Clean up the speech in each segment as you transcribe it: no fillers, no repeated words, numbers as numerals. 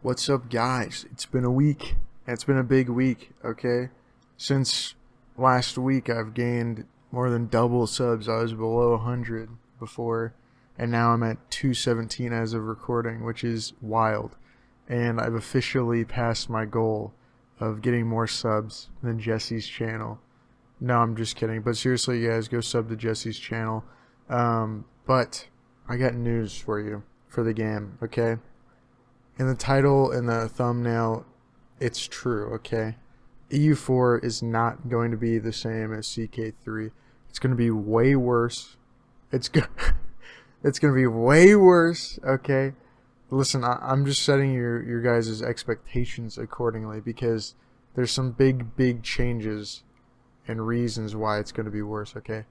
What's up, guys? It's been a week. It's been a big week, okay? Since last week, I've gained more than double subs. I was below 100 before, and now I'm at 217 as of recording, which is wild. And I've officially passed my goal of getting more subs than Jesse's channel. No, I'm just kidding. But seriously, you guys, go sub to Jesse's channel. But I got news for you for the game, okay? In the title and the thumbnail, it's true, okay? EU4 is not going to be the same as CK3. It's going to be way worse. It's going to be way worse, okay? Listen, I'm just setting your guys' expectations accordingly because there's some big changes and reasons why it's going to be worse, okay?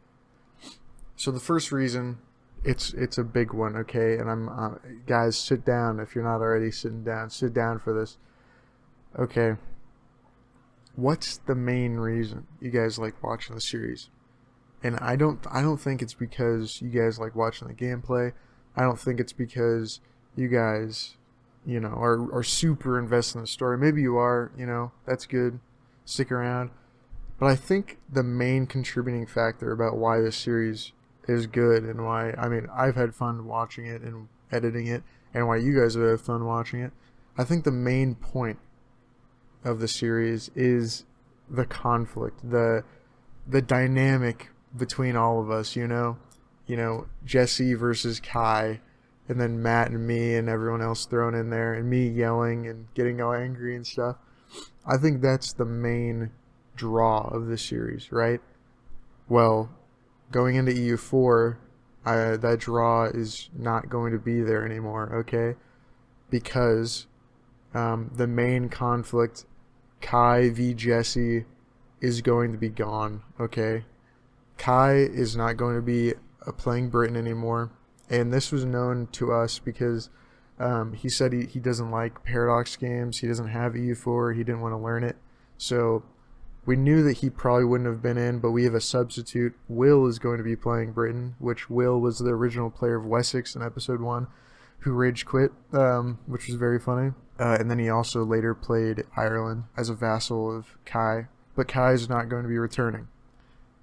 So the first reason, it's a big one, okay? And I'm guys, sit down if you're not already sitting down. Sit down for this. Okay. What's the main reason you guys like watching the series? And I don't think it's because you guys like watching the gameplay. I don't think it's because you guys, are super invested in the story. Maybe you are, that's good. Stick around. But I think the main contributing factor about why this series is good and why, I've had fun watching it and editing it, and why you guys have had fun watching it. I think the main point of the series is the conflict, the dynamic between all of us, Jesse versus Kai, and then Matt and me and everyone else thrown in there, and me yelling and getting all angry and stuff. I think that's the main draw of the series, right? Well, going into EU4, that draw is not going to be there anymore, okay? Because the main conflict, Kai v Jesse, is going to be gone, okay? Kai is not going to be playing Britain anymore, and this was known to us because he said he doesn't like Paradox games, he doesn't have EU4, he didn't want to learn it, so we knew that he probably wouldn't have been in, but we have a substitute. Will is going to be playing Britain, which Will was the original player of Wessex in episode 1, who rage quit, which was very funny. And then he also later played Ireland as a vassal of Kai, but Kai is not going to be returning.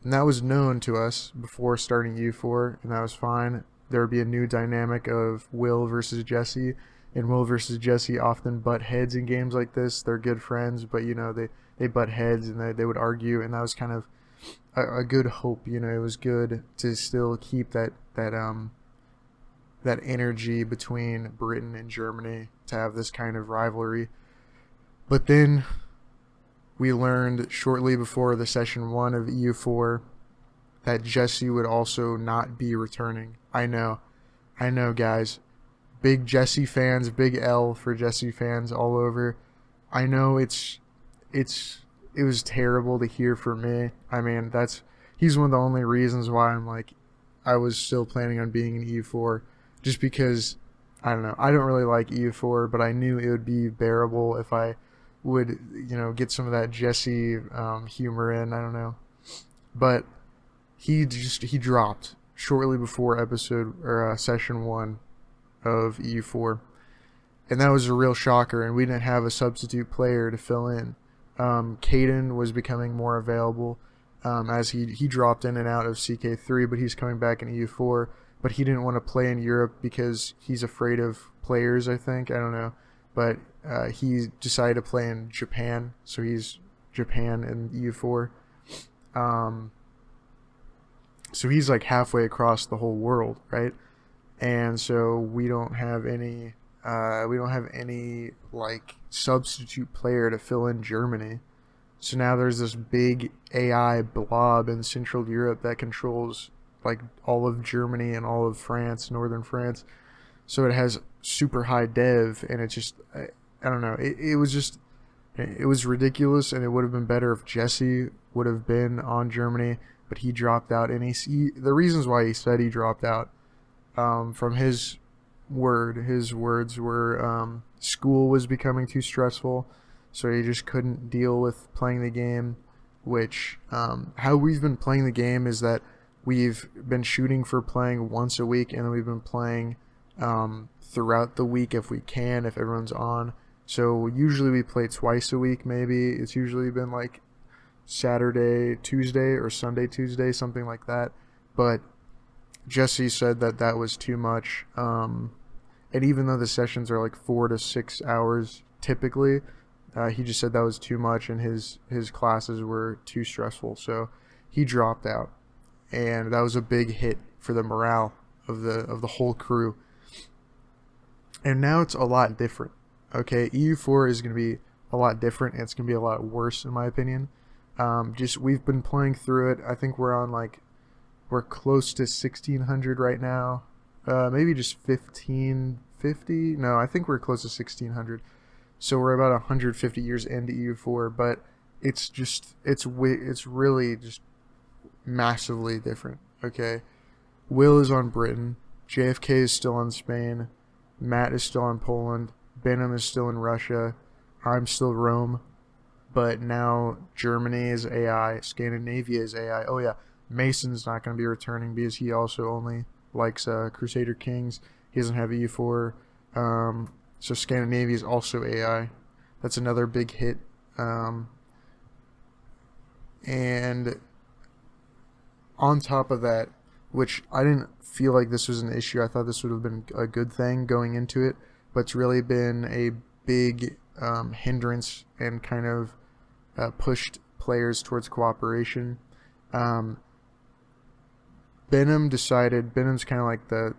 And that was known to us before starting EU4, and that was fine. There would be a new dynamic of Will versus Jesse, and Will versus Jesse often butt heads in games like this. They're good friends, but they butt heads and they would argue, and that was kind of a good hope. It was good to still keep that energy between Britain and Germany, to have this kind of rivalry. But then we learned shortly before the session 1 of EU4 that Jesse would also not be returning. I know guys, big Jesse fans, big L for Jesse fans all over. I know it was terrible to hear for me. He's one of the only reasons why I was still planning on being in EU4, just because, I don't know, I don't really like EU4, but I knew it would be bearable if I would, get some of that Jesse humor in, I don't know. But he dropped shortly before session 1 of EU4, and that was a real shocker, and we didn't have a substitute player to fill in. Caden was becoming more available as he dropped in and out of CK3, but he's coming back in EU4. But he didn't want to play in Europe because he's afraid of players, I think. I don't know. But he decided to play in Japan, so he's Japan in EU4. So he's like halfway across the whole world, right? And so we don't have any like substitute player to fill in Germany. So now there's this big AI blob in Central Europe that controls like all of Germany and all of France, northern France. So it has super high dev, and it just, I don't know, it was ridiculous, and it would have been better if Jesse would have been on Germany, but he dropped out, and the reasons why he said he dropped out, from his words were school was becoming too stressful, so he just couldn't deal with playing the game, which how we've been playing the game is that we've been shooting for playing once a week, and then we've been playing throughout the week if we can, if everyone's on. So usually we play twice a week, maybe. It's usually been like Saturday, Tuesday, or Sunday, Tuesday, something like that. But Jesse said that that was too much. And even though the sessions are like 4 to 6 hours typically, he just said that was too much and his classes were too stressful. So he dropped out. And that was a big hit for the morale of the whole crew. And now it's a lot different. Okay, EU4 is going to be a lot different, and it's going to be a lot worse in my opinion. Just we've been playing through it. I think we're close to 1600 right now. Maybe just 1550. No, I think we're close to 1600. So we're about 150 years into EU4, but it's really just massively different. Okay, Will is on Britain, JFK is still on Spain, Matt is still on Poland, Benham is still in Russia, I'm still Rome, but now Germany is AI, Scandinavia is AI. Oh yeah, Mason's not going to be returning because he also only likes Crusader Kings. He doesn't have EU4. So Scandinavia is also AI. That's another big hit. And on top of that, which I didn't feel like this was an issue. I thought this would have been a good thing going into it, but it's really been a big hindrance and kind of pushed players towards cooperation. Benham's kind of like the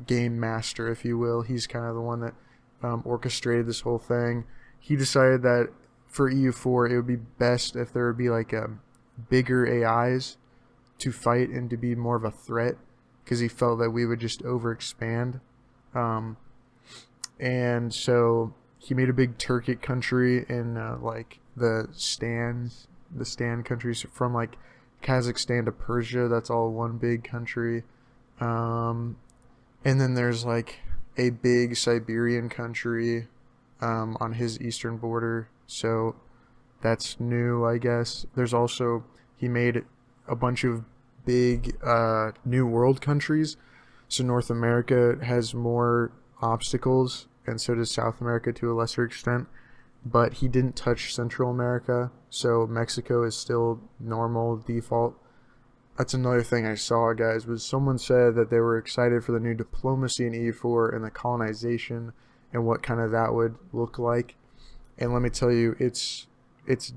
game master, if you will. He's kind of the one that orchestrated this whole thing. He decided that for EU4 it would be best if there would be like bigger AIs to fight and to be more of a threat, because he felt that we would just overexpand. And so he made a big Turkic country in like the Stan countries from like Kazakhstan to Persia. That's all one big country. And then there's like a big Siberian country on his eastern border. So that's new, I guess. There's also, he made a bunch of big new world countries. So North America has more obstacles, and so does South America to a lesser extent. But he didn't touch Central America, so Mexico is still normal default. That's another thing I saw, guys, was someone said that they were excited for the new diplomacy in EU4 and the colonization and what kind of that would look like. And let me tell you, it's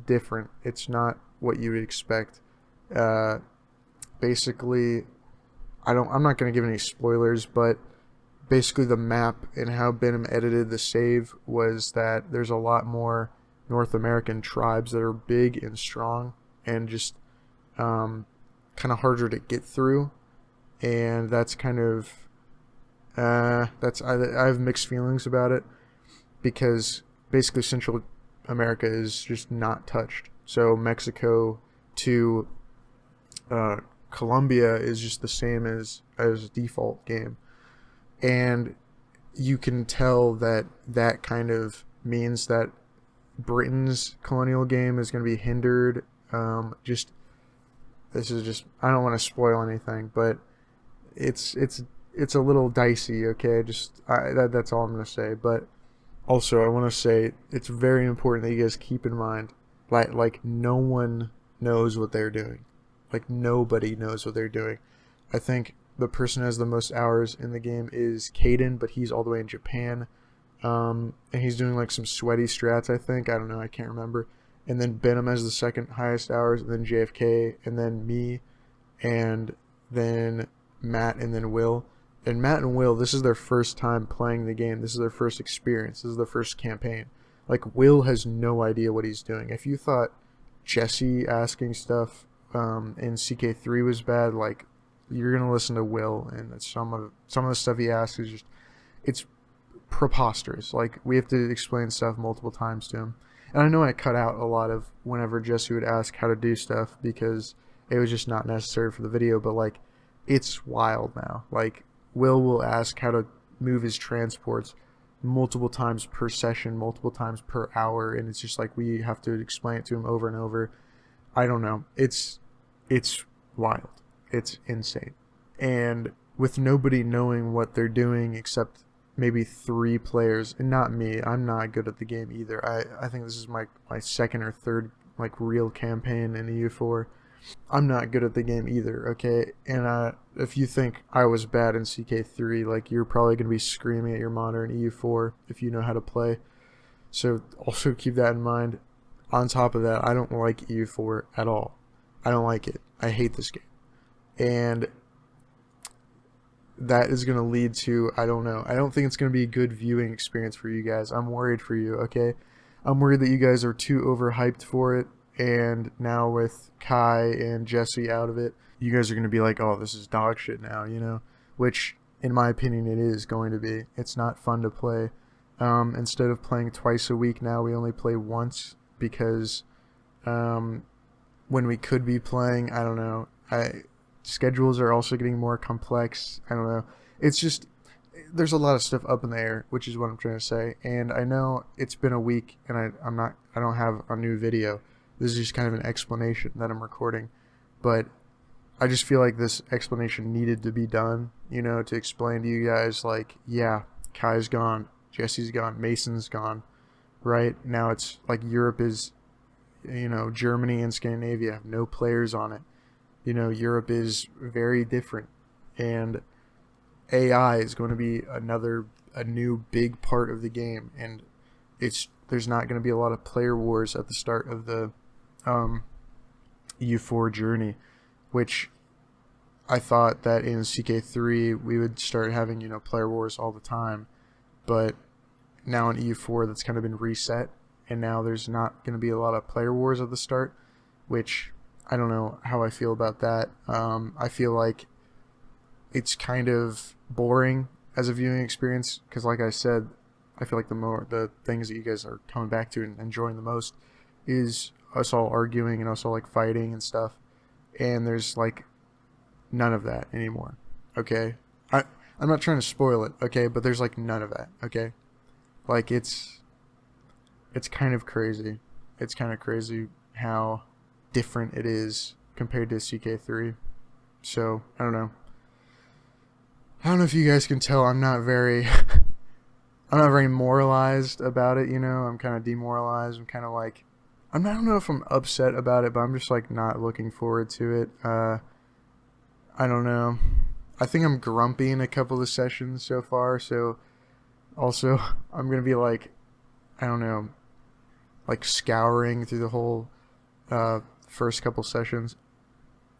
different. It's not what you would expect. Basically, I'm not going to give any spoilers, but basically the map and how Benham edited the save was that there's a lot more North American tribes that are big and strong and just kind of harder to get through, and that's kind of I have mixed feelings about it, because basically Central America is just not touched. So Mexico to Colombia is just the same as default game, and you can tell that that kind of means that Britain's colonial game is going to be hindered. This is just, I don't want to spoil anything, but it's a little dicey. Okay, that's all I'm going to say. But also I want to say it's very important that you guys keep in mind, like no one knows what they're doing. Like nobody knows what they're doing. I think the person who has the most hours in the game is Caden, but he's all the way in Japan. And he's doing like some sweaty strats, I think. I don't know, I can't remember. And then Benham has the second highest hours, and then JFK, and then me, and then Matt, and then Will. And Matt and Will, this is their first time playing the game. This is their first experience. This is their first campaign. Like, Will has no idea what he's doing. If you thought Jesse asking stuff in CK3 was bad, like, you're going to listen to Will, and some of the stuff he asks is just, it's preposterous. Like, we have to explain stuff multiple times to him. And I know I cut out a lot of whenever Jesse would ask how to do stuff because it was just not necessary for the video, but like, it's wild now. Like, Will ask how to move his transports multiple times per session, multiple times per hour, and it's just like we have to explain it to him over and over. I don't know. It's wild. It's insane. And with nobody knowing what they're doing except maybe 3 players, and not me. I'm not good at the game either. I think this is my second or third like real campaign in EU4. I'm not good at the game either, okay? And if you think I was bad in CK3, like you're probably going to be screaming at your monitor in EU4 if you know how to play. So also keep that in mind. On top of that, I don't like EU4 at all. I don't like it. I hate this game. And that is going to lead to, I don't know. I don't think it's going to be a good viewing experience for you guys. I'm worried for you, okay? I'm worried that you guys are too overhyped for it. And now with Kai and Jesse out of it, you guys are going to be like, oh, this is dog shit now, you know? Which, in my opinion, it is going to be. It's not fun to play. Instead of playing twice a week now, we only play once because when we could be playing, I don't know. Schedules are also getting more complex. I don't know. It's just, there's a lot of stuff up in the air, which is what I'm trying to say. And I know it's been a week and I don't have a new video. This is just kind of an explanation that I'm recording. But I just feel like this explanation needed to be done, you know, to explain to you guys, like, yeah, Kai's gone, Jesse's gone, Mason's gone, right? Now it's like Europe is, you know, Germany and Scandinavia have no players on it. You know, Europe is very different. And AI is going to be a new big part of the game. And there's not going to be a lot of player wars at the start of the EU4 journey, which I thought that in CK3 we would start having, you know, player wars all the time, but now in EU4 that's kind of been reset, and now there's not going to be a lot of player wars at the start, which I don't know how I feel about that. I feel like it's kind of boring as a viewing experience because, like I said, I feel like the things that you guys are coming back to and enjoying the most is us all arguing and us all like fighting and stuff, and there's like none of that anymore. Okay, I'm not trying to spoil it, okay, but there's like none of that. Okay, like it's kind of crazy. It's kind of crazy how different it is compared to CK3. So I don't know. I don't know if you guys can tell. I'm not very moralized about it. You know, I'm kind of demoralized. I'm kind of like, I don't know if I'm upset about it, but I'm just like not looking forward to it. I don't know. I think I'm grumpy in a couple of the sessions so far. So also I'm going to be like, I don't know, like scouring through the whole first couple sessions.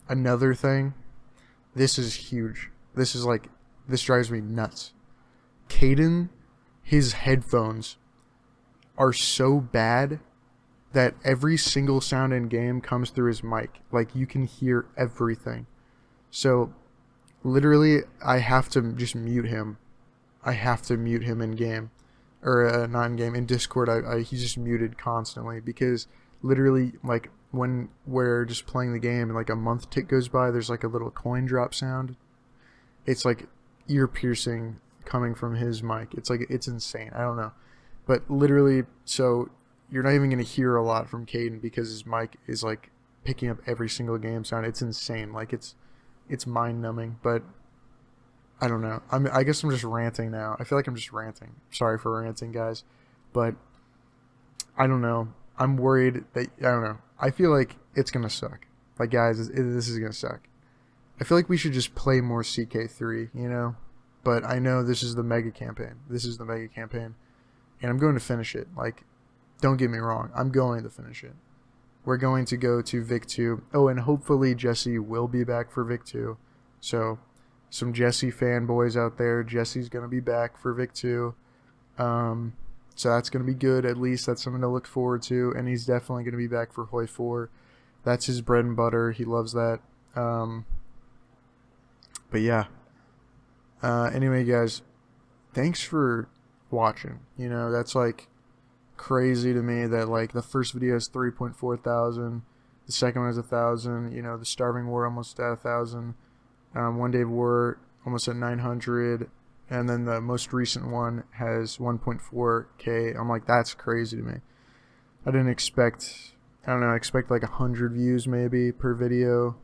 Another thing, this is huge. This drives me nuts. Caden, his headphones are so bad that every single sound in game comes through his mic. Like, you can hear everything. So, literally, I have to just mute him. I have to mute him in game. Or, not in game. In Discord, he's just muted constantly. Because, literally, like, when we're just playing the game and, like, a month tick goes by, there's, like, a little coin drop sound. It's, like, ear-piercing coming from his mic. It's, like, it's insane. I don't know. But, literally, so you're not even going to hear a lot from Caden because his mic is like picking up every single game sound. It's insane. Like it's mind numbing, but I don't know. I guess I'm just ranting now. I feel like I'm just ranting. Sorry for ranting, guys, but I don't know. I'm worried that, I don't know. I feel like it's going to suck. Like, guys, this is going to suck. I feel like we should just play more CK3, you know, but I know this is the mega campaign. This is the mega campaign and I'm going to finish it. Like, don't get me wrong. I'm going to finish it. We're going to go to Vic 2. Oh, and hopefully Jesse will be back for Vic 2. So, some Jesse fanboys out there. Jesse's going to be back for Vic 2. So that's going to be good. At least that's something to look forward to. And he's definitely going to be back for Hoi 4. That's his bread and butter. He loves that. But yeah. Anyway, guys, thanks for watching. You know, that's like crazy to me that like the first video is 3.4 thousand, the second one is 1,000, you know, the Starving War almost at 1,000, One Day of War almost at 900, and then the most recent one has 1.4k. I'm like, that's crazy to me. I didn't expect, I don't know, I expect like 100 views maybe per video,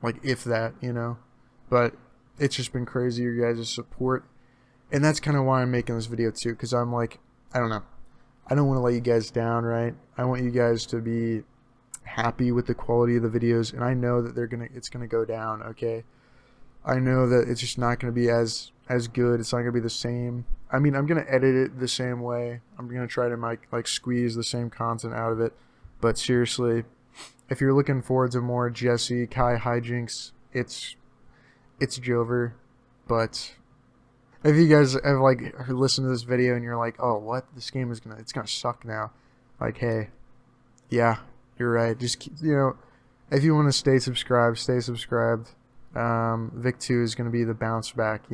like if that, you know, but it's just been crazy, your guys' support. And that's kind of why I'm making this video too, because I'm like, I don't know, I don't want to let you guys down, right? I want you guys to be happy with the quality of the videos, and I know that it's gonna go down. Okay, I know that it's just not gonna be as good. It's not gonna be the same. I mean, I'm gonna edit it the same way. I'm gonna try to like squeeze the same content out of it. But seriously, if you're looking forward to more Jesse Kai hijinks, it's Jover. But if you guys have like listened to this video and you're like, oh, what, this game is it's gonna suck now, like, hey, yeah, you're right. Just keep, if you want to stay subscribed, stay subscribed. Vic 2 is gonna be the bounce back.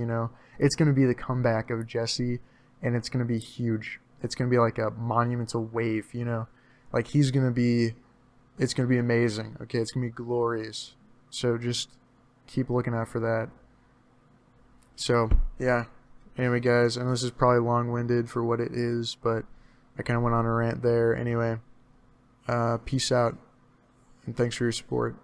It's gonna be the comeback of Jesse, and it's gonna be huge. It's gonna be like a monumental wave. Like it's gonna be amazing. Okay, it's gonna be glorious. So just keep looking out for that. So yeah. Anyway, guys, I know this is probably long-winded for what it is, but I kind of went on a rant there. Anyway, peace out, and thanks for your support.